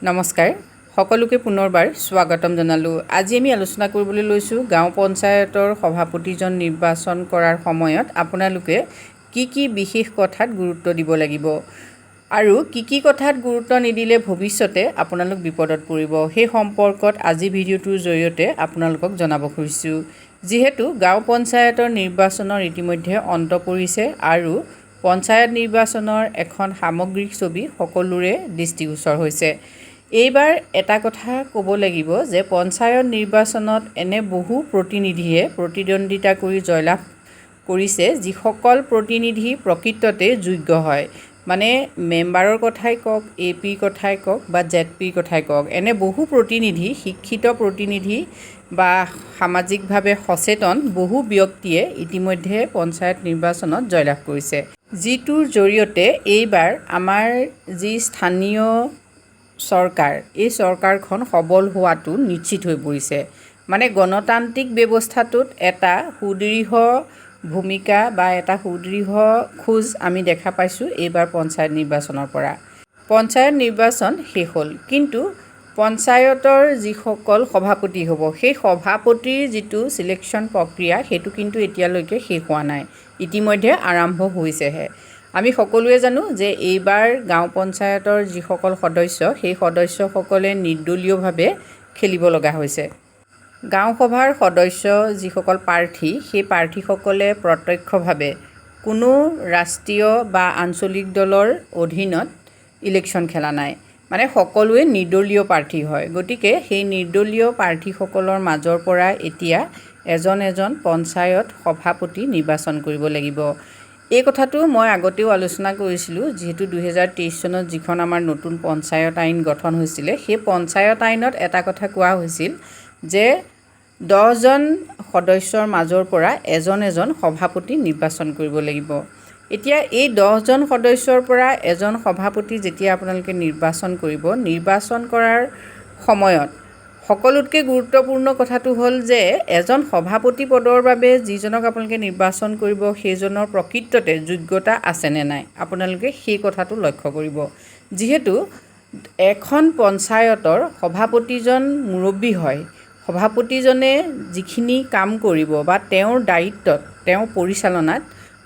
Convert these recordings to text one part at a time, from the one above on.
নমস্কাৰ সকলোকে পুনৰবাৰ স্বাগতম জনালোঁ। আজি আমি আলোচনা কৰিবলৈ লৈছোঁ গাঁও পঞ্চায়তৰ সভাপতিজন নিৰ্বাচন কৰাৰ সময়ত আপোনালোকে কি বিশেষ কথাত গুৰুত্ব দিব লাগিব আৰু কি কথাত গুৰুত্ব নিদিলে ভৱিষ্যতে আপোনালোক বিপদত পৰিব, সেই সম্পৰ্কত আজি ভিডিঅ'টোৰ জৰিয়তে আপোনালোকক জনাব খুজিছোঁ। যিহেতু গাঁও পঞ্চায়তৰ নিৰ্বাচনৰ ইতিমধ্যে অন্ত পৰিছে আৰু পঞ্চায়ত নিৰ্বাচনৰ এখন সামগ্ৰিক ছবি সকলোৰে দৃষ্টিগোচৰ হৈছে। এইবাৰ এটা কথা ক'ব লাগিব যে পঞ্চায়ত নিৰ্বাচনত এনে বহু প্ৰতিনিধিয়ে প্ৰতিদ্বন্দ্বিতা কৰি জয়লাভ কৰিছে, যিসকল প্ৰতিনিধি প্ৰকৃততে যোগ্য হয়। মানে মেম্বাৰৰ কথাই কওক, APৰ কথাই কওক বা ZPৰ কথাই কওক, এনে বহু প্ৰতিনিধি, শিক্ষিত প্ৰতিনিধি বা সামাজিকভাৱে সচেতন বহু ব্যক্তিয়ে ইতিমধ্যে পঞ্চায়ত নিৰ্বাচনত জয়লাভ কৰিছে, যিটোৰ জৰিয়তে এইবাৰ আমাৰ যি স্থানীয় চৰকাৰ, এই চৰকাৰখন সবল হোৱাটো নিশ্চিত হৈ পৰিছে। মানে গণতান্ত্ৰিক ব্যৱস্থাটোত এটা সুদৃঢ় ভূমিকা বা এটা সুদৃঢ় খোজ আমি দেখা পাইছোঁ এইবাৰ পঞ্চায়ত নিৰ্বাচনৰ পৰা। পঞ্চায়ত নিৰ্বাচন শেষ হ'ল, কিন্তু পঞ্চায়তৰ যিসকল সভাপতি হ'ব, সেই সভাপতিৰ যিটো চিলেকশ্যন প্ৰক্ৰিয়া সেইটো কিন্তু এতিয়ালৈকে শেষ হোৱা নাই, ইতিমধ্যে আৰম্ভ হৈছেহে। আমি সকলোৱে জানো যে এইবাৰ গাঁও পঞ্চায়তৰ যিসকল সদস্য, সেই সদস্যসকলে নিৰ্দলীয়ভাৱে খেলিব লগা হৈছে। গাঁও সভাৰ সদস্য যিসকল প্ৰাৰ্থী, সেই প্ৰাৰ্থীসকলে প্ৰত্যক্ষভাৱে কোনো ৰাষ্ট্ৰীয় বা আঞ্চলিক দলৰ অধীনত ইলেকশ্যন খেলা নাই, মানে সকলোৱে নিৰ্দলীয় প্ৰাৰ্থী হয়। গতিকে সেই নিৰ্দলীয় প্ৰাৰ্থীসকলৰ মাজৰ পৰা এতিয়া এজন পঞ্চায়ত সভাপতি নিৰ্বাচন কৰিব লাগিব। এই কথাটো মই আগতেও আলোচনা কৰিছিলোঁ, যিহেতু 2023 চনত যিখন আমাৰ নতুন পঞ্চায়ত আইন গঠন হৈছিলে, সেই পঞ্চায়ত আইনত এটা কথা কোৱা হৈছিল যে 10জন সদস্যৰ মাজৰ পৰা এজন সভাপতি নিৰ্বাচন কৰিব লাগিব। এতিয়া এই 10জন সদস্যৰ পৰা এজন সভাপতি যেতিয়া আপোনালোকে নিৰ্বাচন কৰিব, নিৰ্বাচন কৰাৰ সময়ত সকলোতকৈ গুৰুত্বপূৰ্ণ কথাটো হ'ল যে এজন সভাপতি পদৰ বাবে যিজনক আপোনালোকে নিৰ্বাচন কৰিব, সেইজনৰ প্ৰকৃততে যোগ্যতা আছেনে নাই, আপোনালোকে সেই কথাটো লক্ষ্য কৰিব। যিহেতু এখন পঞ্চায়তৰ সভাপতিজন মুৰব্বী হয়, সভাপতিজনে যিখিনি কাম কৰিব বা তেওঁৰ দায়িত্বত, তেওঁৰ পৰিচালনাত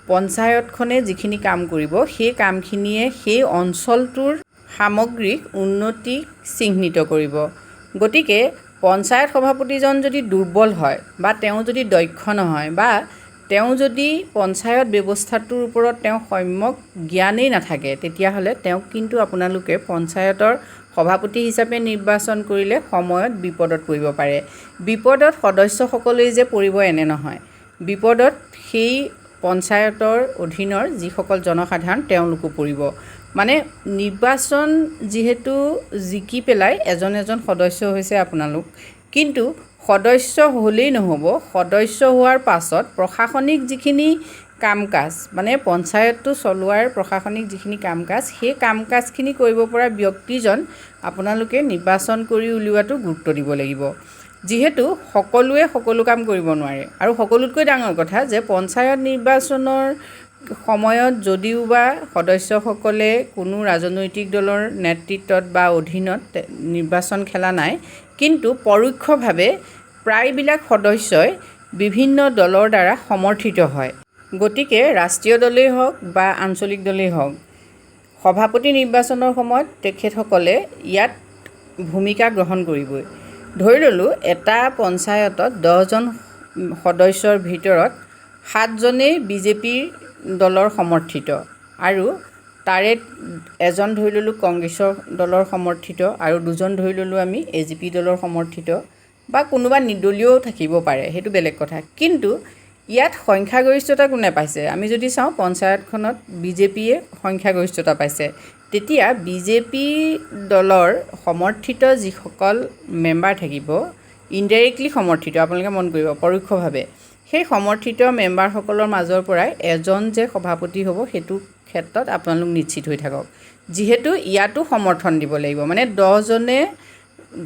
পঞ্চায়তখনে যিখিনি কাম কৰিব, সেই কামখিনিয়ে সেই অঞ্চলটোৰ সামগ্ৰিক উন্নতিক চিহ্নিত কৰিব। গতিকে পঞ্চায়ত সভাপতিজন যদি দুৰ্বল হয় বা তেওঁ যদি দক্ষ নহয় বা তেওঁ যদি পঞ্চায়ত ব্যৱস্থাটোৰ ওপৰত তেওঁ সম্যক জ্ঞানেই নাথাকে, তেতিয়াহ'লে তেওঁক কিন্তু আপোনালোকে পঞ্চায়তৰ সভাপতি হিচাপে নিৰ্বাচন কৰিলে সময়ত বিপদত পৰিব পাৰে। বিপদত সদস্যসকলেই যে পৰিব এনে নহয়, বিপদত সেই পঞ্চায়তৰ অধীনৰ যিসকল জনসাধাৰণ তেওঁলোকো পৰিব। মানে নিৰ্বাচন যিহেতু জিকি পেলাই এজন সদস্য হৈছে আপোনালোক, কিন্তু সদস্য হ'লেই নহ'ব, সদস্য হোৱাৰ পাছত প্ৰশাসনিক যিখিনি কাম কাজ, মানে পঞ্চায়তটো চলোৱাৰ প্ৰশাসনিক যিখিনি কাম কাজ, সেই কাম কাজখিনি কৰিব পৰা ব্যক্তিজন আপোনালোকে নিৰ্বাচন কৰি উলিওৱাটো গুৰুত্ব দিব লাগিব। যিহেতু সকলোৱে সকলো কাম কৰিব নোৱাৰে, আৰু সকলোতকৈ ডাঙৰ কথা যে পঞ্চায়ত নিৰ্বাচনৰ সময়ত যদিও বা সদস্যসকলে কোনো ৰাজনৈতিক দলৰ নেতৃত্বত বা অধীনত নিৰ্বাচন খেলা নাই, কিন্তু পৰোক্ষভাৱে প্ৰায়বিলাক সদস্যই বিভিন্ন দলৰ দ্বাৰা সমৰ্থিত হয়। গতিকে ৰাষ্ট্ৰীয় দলেই হওক বা আঞ্চলিক দলেই হওক, সভাপতি নিৰ্বাচনৰ সময়ত তেখেতসকলে ইয়াত ভূমিকা গ্ৰহণ কৰিবই। ধৰি ল'লোঁ এটা পঞ্চায়তত 10জন সদস্যৰ ভিতৰত 7জনেই বিজেপিৰ দলৰ সমৰ্থিত, আৰু তাৰে এজন ধৰি ল'লোঁ কংগ্ৰেছৰ দলৰ সমৰ্থিত, আৰু 2জন ধৰি ল'লোঁ আমি AGP দলৰ সমৰ্থিত, বা কোনোবা নিৰ্দলীয়ও থাকিব পাৰে, সেইটো বেলেগ কথা। কিন্তু ইয়াত সংখ্যাগৰিষ্ঠতা কোনে পাইছে? আমি যদি চাওঁ পঞ্চায়তখনত বিজেপিয়ে সংখ্যাগৰিষ্ঠতা পাইছে, তেতিয়া বিজেপি দলৰ সমৰ্থিত যিসকল মেম্বাৰ থাকিব, ইনডাইৰেক্টলি সমৰ্থিত, আপোনালোকে মন কৰিব, পৰোক্ষভাৱে সেই সমৰ্থিত মেম্বাৰসকলৰ মাজৰ পৰাই এজন যে সভাপতি হ'ব, সেইটো ক্ষেত্ৰত আপোনালোক নিশ্চিত হৈ থাকক। যিহেতু ইয়াতো সমৰ্থন দিব লাগিব, মানে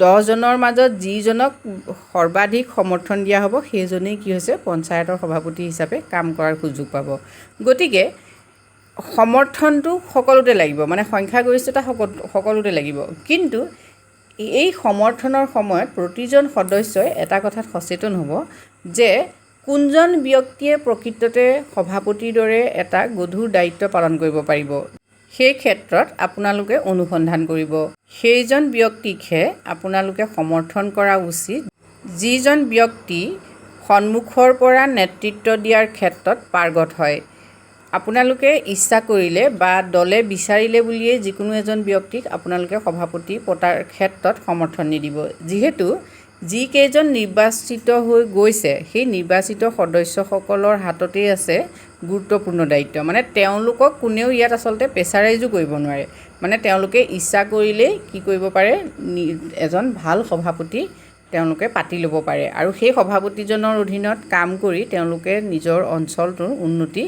10জনৰ মাজত যিজনক সৰ্বাধিক সমৰ্থন দিয়া হ'ব, সেইজনেই কি হৈছে পঞ্চায়তৰ সভাপতি হিচাপে কাম কৰাৰ সুযোগ পাব। গতিকে সমৰ্থনটো সকলোতে লাগিব, মানে সংখ্যাগৰিষ্ঠতা সকলোতে লাগিব, কিন্তু এই সমৰ্থনৰ সময়ত প্ৰতিজন সদস্যই এটা কথাত সচেতন হ'ব যে কোনজন ব্যক্তিয়ে প্ৰকৃততে সভাপতিৰ দৰে এটা গধুৰ দায়িত্ব পালন কৰিব পাৰিব। সেই ক্ষেত্ৰত আপোনালোকে অনুসন্ধান কৰিব। সেইজন ব্যক্তিকহে আপোনালোকে সমৰ্থন কৰা উচিত যিজন ব্যক্তি সন্মুখৰ পৰা নেতৃত্ব দিয়াৰ ক্ষেত্ৰত পাৰ্গত হয়। আপোনালোকে ইচ্ছা কৰিলে বা দলে বিচাৰিলে বুলিয়েই যিকোনো এজন ব্যক্তিক আপোনালোকে সভাপতি পতাৰ ক্ষেত্ৰত সমৰ্থন নিদিব। যিহেতু যিকেইজন নিৰ্বাচিত হৈ গৈছে সেই নিৰ্বাচিত সদস্যসকলৰ হাততেই আছে গুৰুত্বপূৰ্ণ দায়িত্ব। মানে তেওঁলোকক কোনেও ইয়াত আচলতে প্ৰেছাৰাইজো কৰিব নোৱাৰে। মানে তেওঁলোকে ইচ্ছা কৰিলেই কি কৰিব পাৰে, এজন ভাল সভাপতি তেওঁলোকে পাতি ল'ব পাৰে আৰু সেই সভাপতিজনৰ অধীনত কাম কৰি তেওঁলোকে নিজৰ অঞ্চলটোৰ উন্নতি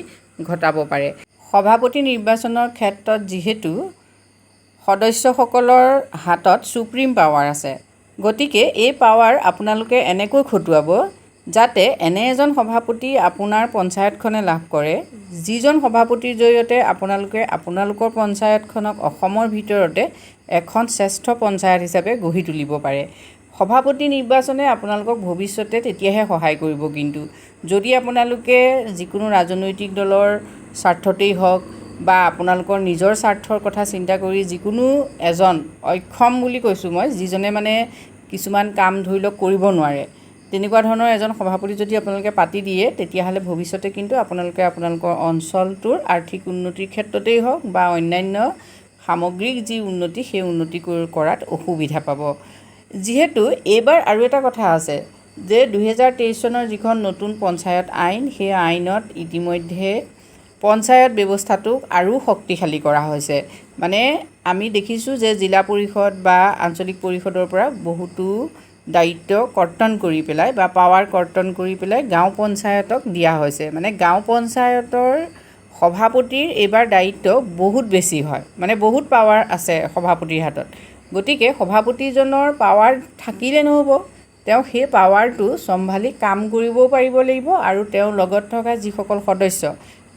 ঘটাব পাৰে। সভাপতি নিৰ্বাচনৰ ক্ষেত্ৰত যিহেতু সদস্যসকলৰ হাতত সুপ্ৰিম পাৱাৰ আছে, গতিকে এই পাৱাৰ আপোনালোকে এনেকৈ খটুৱাব যাতে এনে এজন সভাপতি আপোনাৰ পঞ্চায়তখনে লাভ কৰে যিজন সভাপতিৰ জৰিয়তে আপোনালোকে আপোনালোকৰ পঞ্চায়তখনক অসমৰ ভিতৰতে এখন শ্ৰেষ্ঠ পঞ্চায়ত হিচাপে গঢ়ি তুলিব পাৰে। সভাপতি নিৰ্বাচনে আপোনালোকক ভৱিষ্যতে তেতিয়াহে সহায় কৰিব। কিন্তু যদি আপোনালোকে যিকোনো ৰাজনৈতিক দলৰ স্বাৰ্থতেই হওক বা আপোনালোকৰ নিজৰ স্বাৰ্থৰ কথা চিন্তা কৰি যিকোনো এজন অক্ষম বুলি কৈছোঁ মই, যিজনে মানে কিছুমান কাম ধৰি লওক কৰিব নোৱাৰে, তেনেকুৱা ধৰণৰ এজন সভাপতি যদি আপোনালোকে পাতি দিয়ে তেতিয়াহ'লে ভৱিষ্যতে কিন্তু আপোনালোকে আপোনালোকৰ অঞ্চলটোৰ আৰ্থিক উন্নতিৰ ক্ষেত্ৰতেই হওক বা অন্যান্য সামগ্ৰিক যি উন্নতি সেই উন্নতি কৰাত অসুবিধা পাব। যিহেতু এইবাৰ আৰু এটা কথা আছে যে 2023 চনৰ যিখন নতুন পঞ্চায়ত আইন, সেই আইনত ইতিমধ্যে পঞ্চায়ত ব্যৱস্থাটোক আৰু শক্তিশালী কৰা হৈছে। মানে আমি দেখিছোঁ যে জিলা পৰিষদ বা আঞ্চলিক পৰিষদৰ পৰা বহুতো দায়িত্ব কৰ্তন কৰি পেলাই বা পাৱাৰ কৰ্তন কৰি পেলাই গাঁও পঞ্চায়তক দিয়া হৈছে। মানে গাঁও পঞ্চায়তৰ সভাপতিৰ এইবাৰ দায়িত্ব বহুত বেছি হয়, মানে বহুত পাৱাৰ আছে সভাপতিৰ হাতত। গতিকে সভাপতিজনৰ পাৱাৰ থাকিলে নহ'ব, তেওঁ সেই পাৱাৰটো চম্ভালি কাম কৰিবও পাৰিব লাগিব আৰু তেওঁৰ লগত থকা যিসকল সদস্য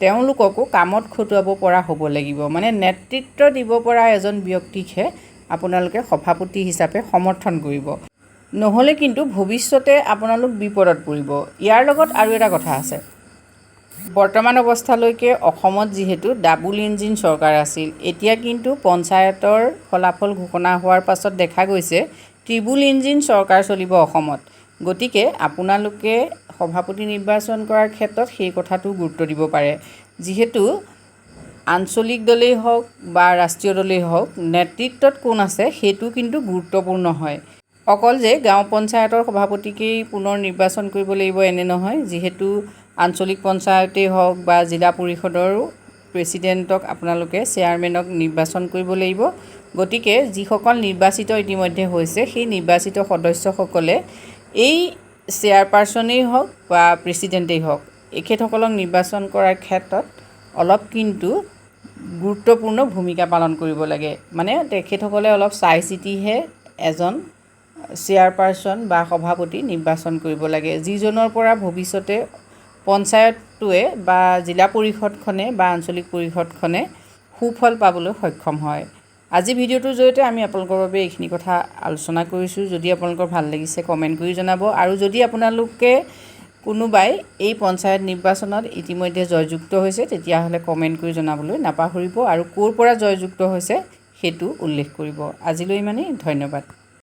তেওঁলোককো কামত খটুৱাব পৰা হ'ব লাগিব। মানে নেতৃত্ব দিব পৰা এজন ব্যক্তিকহে আপোনালোকে সভাপতি হিচাপে সমৰ্থন কৰিব, নহ'লে কিন্তু ভৱিষ্যতে আপোনালোক বিপদত পৰিব। ইয়াৰ লগত আৰু এটা কথা আছে, বৰ্তমান অৱস্থালৈকে অসমত যিহেতু ডাবুল ইঞ্জিন চৰকাৰ আছিল, এতিয়া কিন্তু পঞ্চায়তৰ ফলাফল ঘোষণা হোৱাৰ পাছত দেখা গৈছে ত্ৰিবুল ইঞ্জিন চৰকাৰ চলিব অসমত। গতিকে আপোনালোকে সভাপতি নিৰ্বাচন কৰাৰ ক্ষেত্ৰত সেই কথাটো গুৰুত্ব দিব পাৰে। যিহেতু আঞ্চলিক দলেই হওক বা ৰাষ্ট্ৰীয় দলেই হওক, নেতৃত্বত কোন আছে সেইটো কিন্তু গুৰুত্বপূৰ্ণ হয়। অকল যে গাঁও পঞ্চায়তৰ সভাপতিকেই পুনৰ নিৰ্বাচন কৰিব লাগিব এনে নহয়। যিহেতু আঞ্চলিক পঞ্চায়তেই হওক বা জিলা পৰিষদৰো প্ৰেচিডেণ্টক আপোনালোকে চেয়াৰমেনক নিৰ্বাচন কৰিব লাগিব। গতিকে যিসকল নিৰ্বাচিত ইতিমধ্যে হৈছে সেই নিৰ্বাচিত সদস্যসকলে এই চেয়াৰপাৰ্চনেই হওক বা প্ৰেচিডেণ্টেই হওক, এখেতসকলক নিৰ্বাচন কৰাৰ ক্ষেত্ৰত অলপ কিন্তু গুৰুত্বপূৰ্ণ ভূমিকা পালন কৰিব লাগে। মানে তেখেতসকলে অলপ চাই চিতিহে এজন চেয়াৰপাৰ্চন বা সভাপতি নিৰ্বাচন কৰিব লাগে, যিজনৰ পৰা ভৱিষ্যতে পঞ্চায়তটোৱে বা জিলা পৰিষদখনে বা আঞ্চলিক পৰিষদখনে সুফল পাবলৈ সক্ষম হয়। আজি ভিডিঅ'টোৰ জৰিয়তে আমি আপোনালোকৰ বাবে এইখিনি কথা আলোচনা কৰিছোঁ। যদি আপোনালোকৰ ভাল লাগিছে কমেণ্ট কৰি জনাব, আৰু যদি আপোনালোকে কোনোবাই এই পঞ্চায়ত নিৰ্বাচনত ইতিমধ্যে জয়যুক্ত হৈছে তেতিয়াহ'লে কমেণ্ট কৰি জনাবলৈ নাপাহৰিব, আৰু ক'ৰ পৰা জয়যুক্ত হৈছে সেইটো উল্লেখ কৰিব। আজিলৈ ইমানেই, ধন্যবাদ।